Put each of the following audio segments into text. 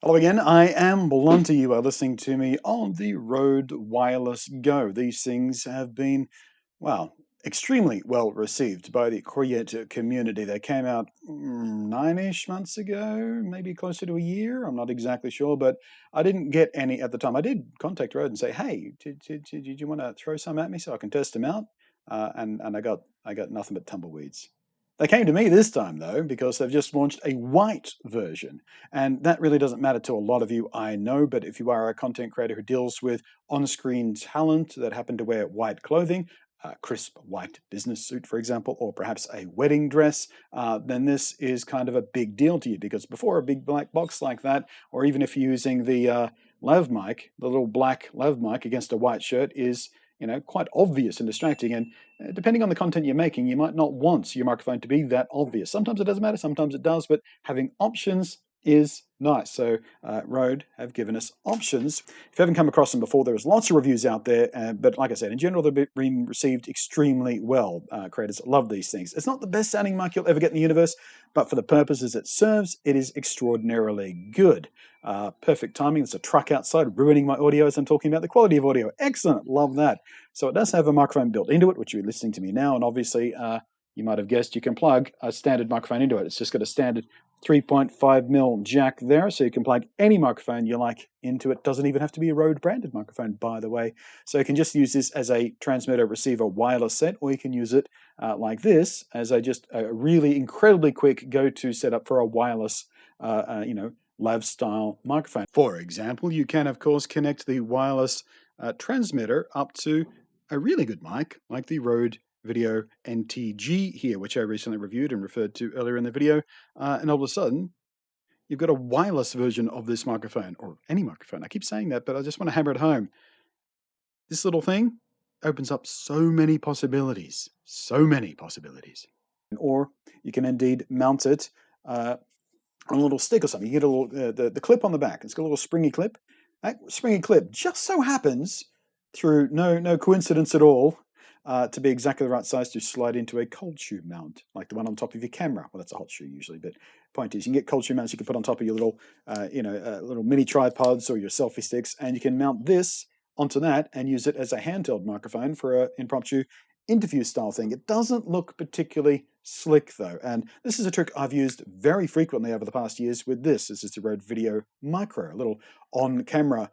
Hello again, I am Blunter. You are listening to me on the Rode Wireless Go. These things have been, well, extremely well received by the creator community. They came out 9-ish months ago, maybe closer to a year. I'm not exactly sure, but I didn't get any at the time. I did contact Rode and say, hey, did you want to throw some at me so I can test them out? And I got nothing but tumbleweeds. They came to me this time, though, because they've just launched a white version. And that really doesn't matter to a lot of you, I know, but if you are a content creator who deals with on-screen talent that happen to wear white clothing, a crisp white business suit, for example, or perhaps a wedding dress, then this is kind of a big deal to you, because before a big black box like that, or even if you're using the lav mic, the little black lav mic against a white shirt is quite obvious and distracting. And depending on the content you're making, you might not want your microphone to be that obvious. Sometimes it doesn't matter, sometimes it does, but having options is nice. So Rode have given us options. If you haven't come across them before, there's lots of reviews out there, but like I said, in general, they've been received extremely well. Creators love these things. It's not the best sounding mic you'll ever get in the universe, but for the purposes it serves, it is extraordinarily good. Perfect timing. There's a truck outside ruining my audio as I'm talking about the quality of audio. Excellent. Love that. So it does have a microphone built into it, which you're listening to me now, and obviously you might have guessed you can plug a standard microphone into it. It's just got a standard 3.5mm jack there, so you can plug any microphone you like into it. Doesn't even have to be a Rode branded microphone, by the way. So you can just use this as a transmitter receiver wireless set, or you can use it like this as a really incredibly quick go-to setup for a wireless, lav style microphone. For example, you can of course connect the wireless transmitter up to a really good mic like the Rode Video NTG here, which I recently reviewed and referred to earlier in the video, and all of a sudden you've got a wireless version of this microphone, or any microphone. I keep saying that, but I just want to hammer it home. This little thing opens up so many possibilities, Or you can indeed mount it on a little stick or something. You get a little the clip on the back. It's got a little springy clip. That springy clip just so happens, through no coincidence at all, to be exactly the right size to slide into a cold shoe mount, like the one on top of your camera. Well, that's a hot shoe usually, but point is, you can get cold shoe mounts you can put on top of your little, little mini tripods or your selfie sticks, and you can mount this onto that and use it as a handheld microphone for an impromptu interview style thing. It doesn't look particularly slick though, and this is a trick I've used very frequently over the past years with this. This is the Rode Video Micro, a little on-camera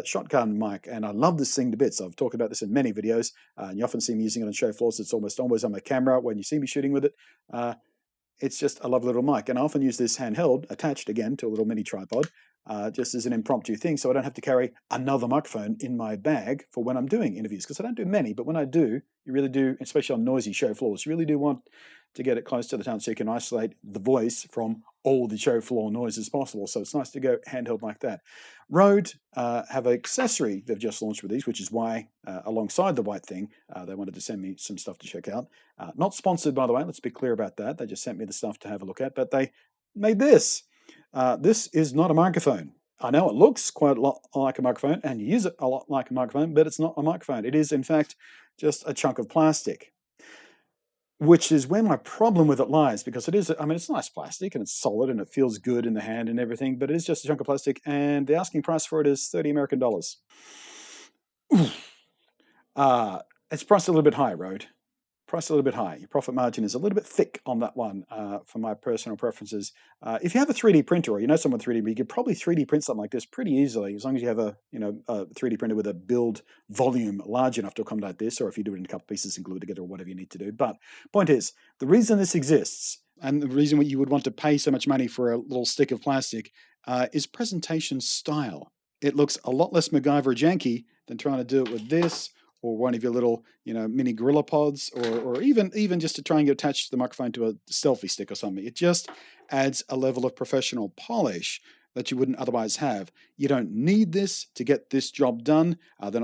shotgun mic, and I love this thing to bits. I've talked about this in many videos, and you often see me using it on show floors. It's almost always on my camera when you see me shooting with it. It's just a lovely little mic, and I often use this handheld, attached again to a little mini tripod, just as an impromptu thing, so I don't have to carry another microphone in my bag for when I'm doing interviews, because I don't do many, but when I do, you really do, especially on noisy show floors, you really do want to get it close to the town so you can isolate the voice from all the show floor noise as possible. So it's nice to go handheld like that. Rode have an accessory they've just launched with these, which is why, alongside the white thing, they wanted to send me some stuff to check out. Not sponsored, by the way, let's be clear about that. They just sent me the stuff to have a look at, but they made this. This is not a microphone. I know it looks quite a lot like a microphone, and you use it a lot like a microphone, but it's not a microphone. It is, in fact, just a chunk of plastic, which is where my problem with it lies, because it is, I mean, it's nice plastic and it's solid and it feels good in the hand and everything, but it is just a chunk of plastic, and the asking price for it is $30 American. It's priced a little bit high, Rode. Priced a little bit high. Your profit margin is a little bit thick on that one for my personal preferences. If you have a 3D printer, or you know someone with 3D, you could probably 3D print something like this pretty easily, as long as you have a 3D printer with a build volume large enough to accommodate this, or if you do it in a couple pieces and glue it together, or whatever you need to do. But point is, the reason this exists, and the reason you would want to pay so much money for a little stick of plastic, is presentation style. It looks a lot less MacGyver janky than trying to do it with this, or one of your little, mini Gorilla Pods, or even just to try and attach the microphone to a selfie stick or something. It just adds a level of professional polish that you wouldn't otherwise have. You don't need this to get this job done.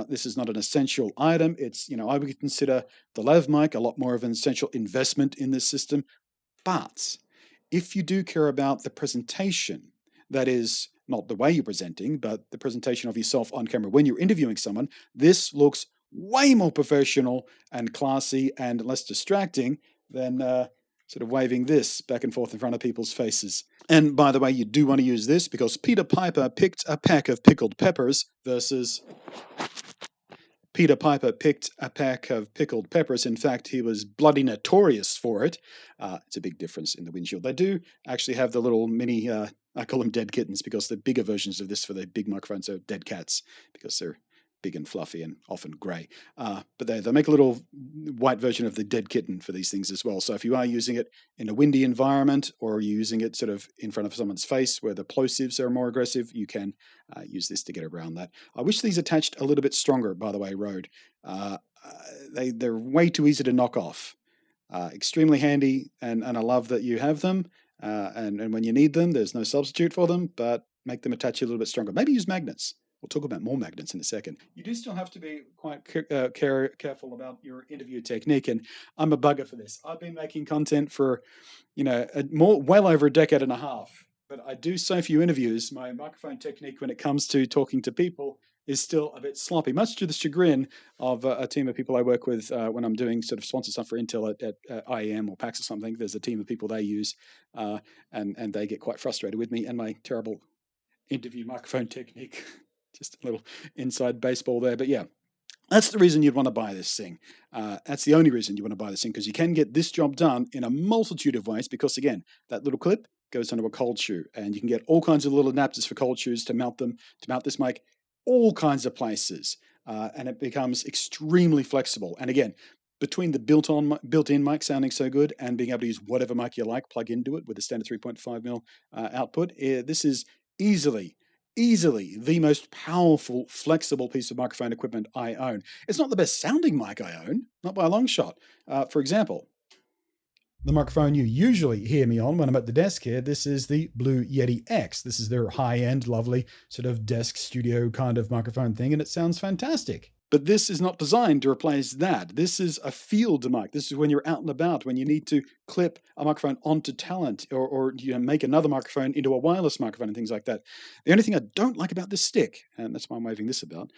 This is not an essential item. It's, I would consider the lav mic a lot more of an essential investment in this system. But if you do care about the presentation, that is, not the way you're presenting, but the presentation of yourself on camera when you're interviewing someone, this looks way more professional and classy and less distracting than sort of waving this back and forth in front of people's faces. And by the way, you do want to use this because Peter Piper picked a pack of pickled peppers versus Peter Piper picked a pack of pickled peppers. In fact, he was bloody notorious for it. It's a big difference in the windshield. They do actually have the little mini, I call them dead kittens because the bigger versions of this for the big microphones are dead cats because they're big and fluffy and often grey. But they make a little white version of the dead kitten for these things as well. So if you are using it in a windy environment or you're using it sort of in front of someone's face where the plosives are more aggressive, you can use this to get around that. I wish these attached a little bit stronger, by the way, Rode. They're way too easy to knock off. Extremely handy, and I love that you have them. And when you need them, there's no substitute for them, but make them attach a little bit stronger. Maybe use magnets. We'll talk about more magnets in a second. You do still have to be quite careful about your interview technique, and I'm a bugger for this. I've been making content for, well over a decade and a half, but I do so few interviews. My microphone technique when it comes to talking to people is still a bit sloppy, much to the chagrin of a team of people I work with when I'm doing sort of sponsor stuff for Intel at IEM or PAX or something. There's a team of people they use, and they get quite frustrated with me and my terrible interview microphone technique. Just a little inside baseball there. But yeah, that's the reason you'd want to buy this thing. That's the only reason you want to buy this thing, because you can get this job done in a multitude of ways because, again, that little clip goes onto a cold shoe, and you can get all kinds of little adapters for cold shoes to mount this mic all kinds of places, and it becomes extremely flexible. And again, between the built-in mic sounding so good and being able to use whatever mic you like, plug into it with a standard 3.5mm output, this is easily the most powerful, flexible piece of microphone equipment I own. It's not the best sounding mic I own, not by a long shot. For example, the microphone you usually hear me on when I'm at the desk here, this is the Blue Yeti X. This is their high-end, lovely sort of desk studio kind of microphone thing, and it sounds fantastic. But this is not designed to replace that. This is a field mic. This is when you're out and about, when you need to clip a microphone onto talent or make another microphone into a wireless microphone and things like that. The only thing I don't like about this stick, and that's why I'm waving this about,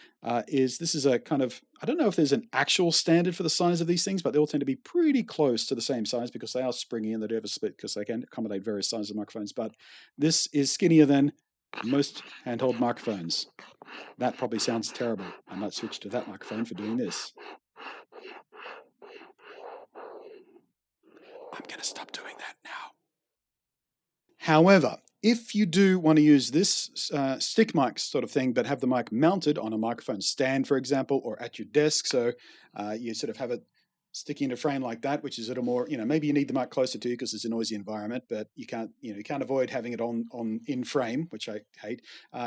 is this is a kind of, I don't know if there's an actual standard for the size of these things, but they all tend to be pretty close to the same size because they are springy and they do have a split because they can accommodate various sizes of microphones. But this is skinnier than most handheld microphones. That probably sounds terrible. I might switch to that microphone for doing this. I'm going to stop doing that now. However, if you do want to use this stick mic sort of thing, but have the mic mounted on a microphone stand, for example, or at your desk, so you sort of have it sticking in a frame like that, which is a little more, maybe you need the mic closer to you because it's a noisy environment, but you can't avoid having it on in frame, which I hate.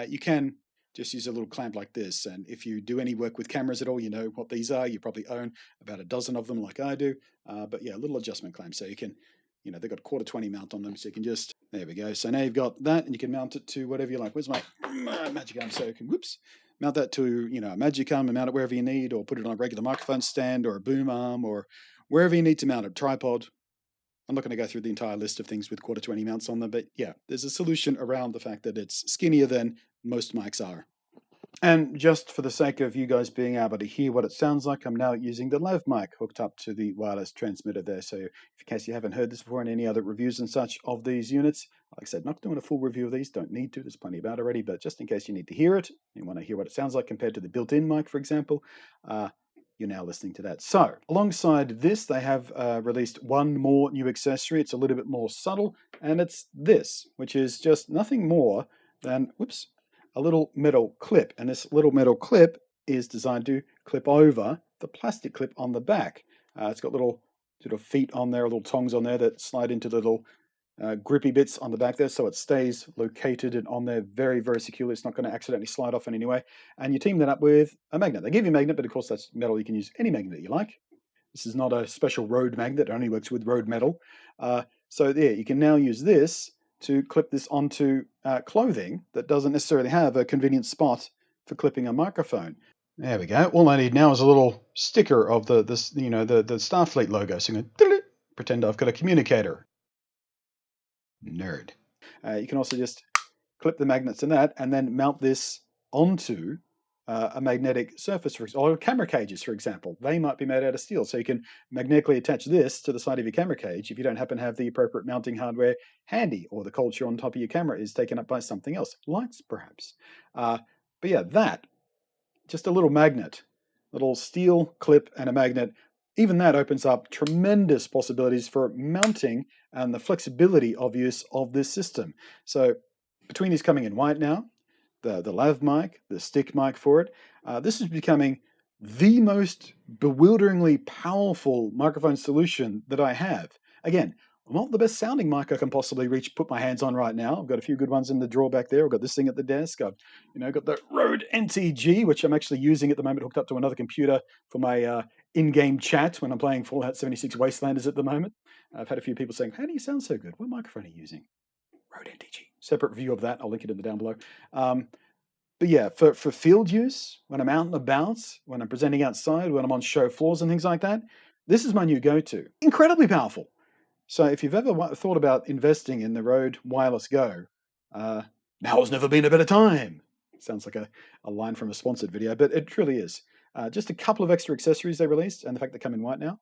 You can just use a little clamp like this. And if you do any work with cameras at all, you know what these are. You probably own about a dozen of them like I do. But yeah, a little adjustment clamp. So you can, they've got a 1/4 20 mount on them. So you can just, there we go. So now you've got that and you can mount it to whatever you like. Where's my magic arm? So you can, mount that to, a magic arm and mount it wherever you need, or put it on a regular microphone stand or a boom arm or wherever you need to mount it, tripod. I'm not going to go through the entire list of things with 1/4 20 mounts on them, but yeah, there's a solution around the fact that it's skinnier than most mics are. And just for the sake of you guys being able to hear what it sounds like, I'm now using the lav mic hooked up to the wireless transmitter there. So in case you haven't heard this before in any other reviews and such of these units, like I said, not doing a full review of these, don't need to, there's plenty about already, but just in case you need to hear it, you want to hear what it sounds like compared to the built-in mic, for example, you're now listening to that. So alongside this, they have released one more new accessory. It's a little bit more subtle, and it's this, which is just nothing more than, a little metal clip. And this little metal clip is designed to clip over the plastic clip on the back. It's got little sort of feet on there, little tongs on there that slide into the little grippy bits on the back there, so it stays located and on there very, very securely. It's not going to accidentally slide off in any way. And you team that up with a magnet. They give you a magnet, but of course that's metal. You can use any magnet you like. This is not a special Rode magnet. It only works with Rode metal. So there, you can now use this to clip this onto clothing that doesn't necessarily have a convenient spot for clipping a microphone. There we go. All I need now is a little sticker of the Starfleet logo. So I'm going to pretend I've got a communicator. Nerd. You can also just clip the magnets in that and then mount this onto a magnetic surface, or camera cages, for example. They might be made out of steel, so you can magnetically attach this to the side of your camera cage if you don't happen to have the appropriate mounting hardware handy, or the culture on top of your camera is taken up by something else, lights perhaps. But yeah, that, just a little magnet, little steel clip and a magnet, even that opens up tremendous possibilities for mounting and the flexibility of use of this system. So between these coming in white now, the lav mic, the stick mic for it, this is becoming the most bewilderingly powerful microphone solution that I have. Again, not the best sounding mic I can possibly put my hands on right now. I've got a few good ones in the drawer back there. I've got this thing at the desk. I've got the Rode NTG, which I'm actually using at the moment, hooked up to another computer for my in-game chat when I'm playing Fallout 76 Wastelanders at the moment. I've had a few people saying, "How do you sound so good? What microphone are you using?" Rode NTG. Separate review of that. I'll link it in the down below. But yeah, for field use, when I'm out and about, when I'm presenting outside, when I'm on show floors and things like that, this is my new go-to. Incredibly powerful. So if you've ever thought about investing in the Rode Wireless Go, now has never been a better time. Sounds like a line from a sponsored video, but it truly is. Just a couple of extra accessories they released, and the fact they come in white now,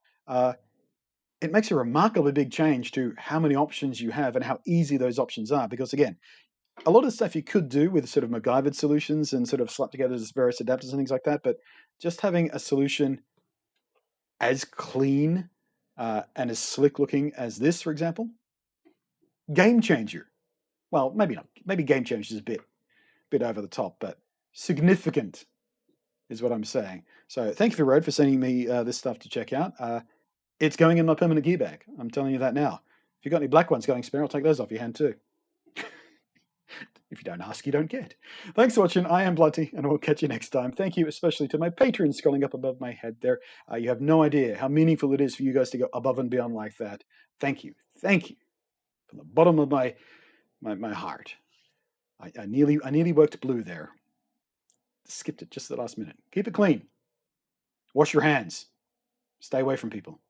it makes a remarkably big change to how many options you have and how easy those options are. Because again, a lot of stuff you could do with sort of MacGyvered solutions and sort of slap together as various adapters and things like that, but just having a solution as clean and as slick looking as this, for example, game changer. Well, maybe not. Maybe game changer is a bit over the top, but significant is what I'm saying. So thank you for Rode for sending me this stuff to check out. It's going in my permanent gear bag. I'm telling you that now. If you've got any black ones going spare, I'll take those off your hand too. If you don't ask, you don't get. Thanks for watching. I am Bloody, and we'll catch you next time. Thank you especially to my patrons scrolling up above my head there. You have no idea how meaningful it is for you guys to go above and beyond like that. Thank you. Thank you. From the bottom of my heart. I nearly worked blue there. Skipped it just the last minute. Keep it clean. Wash your hands. Stay away from people.